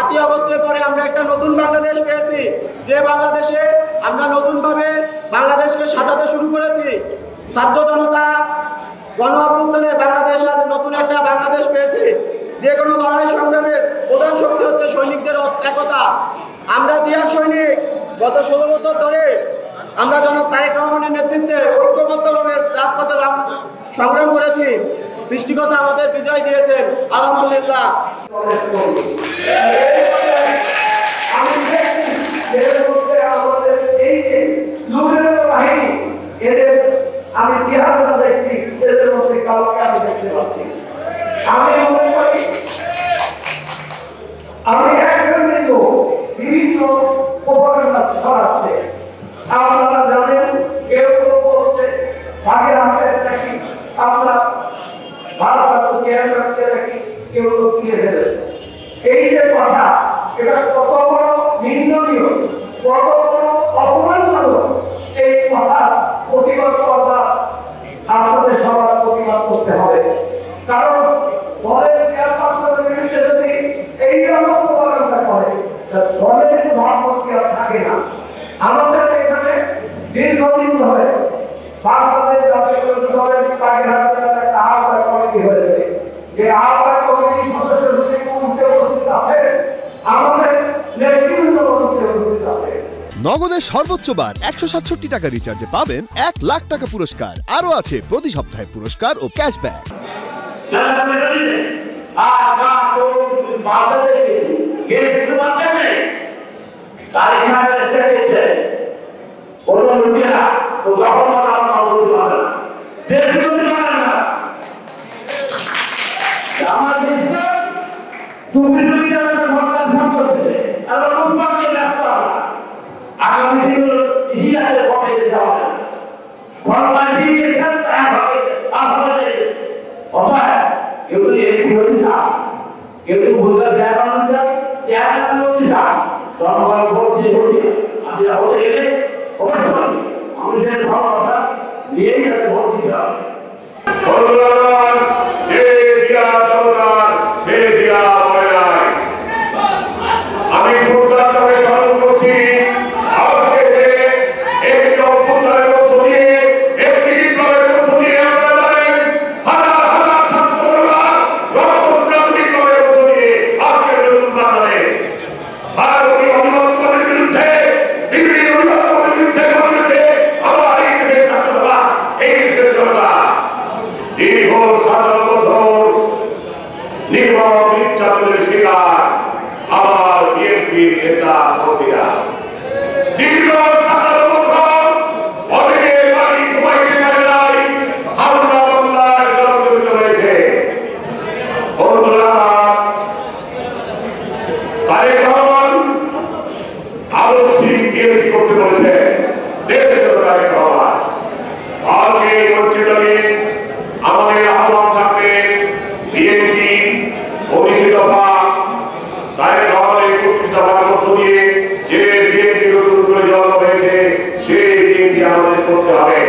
5ই আগস্টের পরে আমরা একটা নতুন বাংলাদেশ পেয়েছি, যে বাংলাদেশে আমরা নতুনভাবে বাংলাদেশকে সাজাতে শুরু করেছি। ছাত্র জনতা গণ অভ্যুত্থানে বাংলাদেশ আজ নতুন একটা বাংলাদেশ পেয়েছে। যে কোনো লড়াই সংগ্রামের প্রধান শক্তি হচ্ছে সৈনিকদের একতা। আমরা জিয়ার সৈনিক, গত 16 বছর ধরে আমরা জনাব তারেক রহমানের নেতৃত্বে ঐক্যবদ্ধভাবে রাজপথে সংগ্রাম করেছি। সৃষ্টিকর্তা আমাদের বিজয় দিয়েছেন, আলহামদুলিল্লাহ। আমি চেহারা দেখছি, এদের মধ্যে কাউকে আমি দেখতে পাচ্ছি। আমি মনে করি আমি একসঙ্গে বিভিন্ন প্রপাগান্ডা ছড়াচ্ছে। আপনারা জানেন, কেউ কেউ বলছে ভাগের হাতে নাকি আমরা ভারত চেয়ারম্যান নাকি কেউ লুকিয়ে ফেলেছে। এই যে কথা, এটা কত বড় নিন্দনীয়, কত বড় অপমানজনক। এই কথা প্রতিবাদ করা আপনাদের সবার প্রতিবাদ করতে হবে। কারণ দলের চেয়ারপারসনের বিরুদ্ধে যদি এইরকম প্রচারণা করে, দলের ভাবমূর্তি আর থাকে না। আমাদের এখানে দীর্ঘদিন ধরে বাংলাদেশ জাতীয় দলের একটা আহ্বায়ক কমিটি হয়েছে। যে আহ্বায়ক কমিটির সদস্য যদি উপস্থিত আছে, আমাদের নেতৃত্ব উপস্থিত আছে। নগদের সর্বোচ্চ বার 167 টাকা রিচার্জে পাবেন 1 লাখ টাকা পুরস্কার। আরো আছে প্রতি সপ্তাহে পুরস্কার ও ক্যাশব্যাক। আগামী দিনে ইতিহাসের পথে যেতে হবে। ফলবাসী কেউ কেউ ভুলটা চেয়ারম্যান জনগণ ভোট দিয়ে আমরা হতে গেলে অবশ্যই মানুষের ভালোবাসা নিয়েই তাদের ভোট দিতে হবে। আমি শ্রদ্ধার সঙ্গে স্মরণ করছি আজকে যে একটি অভ্যুত্থানের মধ্য দিয়ে, একটি বিপ্লবের মধ্য দিয়ে আপনারা জানেন হাজার হাজার ছাত্ররা রক্তস্নাত বিপ্লবের মধ্য দিয়ে আজকের নতুন বাংলাদেশ ভারতীয় অধিপত্যবাদের বিরুদ্ধে, দিল্লির অধিপত্যবাদের বিরুদ্ধে করেছে আবার এই দেশের ছাত্রসভা, এই দেশের জনতা দীর্ঘ 17 বছর নির্মম নির্যাতনের শিকার আমার বিএনপি নেতা কর্মীরা। দীর্ঘ 17 বছর অনেকে বাড়ি ঘুমাইতে পারে নাই, হামলা মামলায় জর্জরিত হয়েছে। বন্ধুরা, তারেক রহমান আবশ্যিক বিএনপি করতে বলেছে, দেশের তারেক রহমান। আজকে বঞ্চিত আমাদের আহ্বান থাকবে বিএনপি 19 দফা তারেক রহমানের 31 দফার মধ্য দিয়ে যে বিএনপি নতুন করে জন্ম হয়েছে, সেই বিএনপি আমাদের করতে হবে।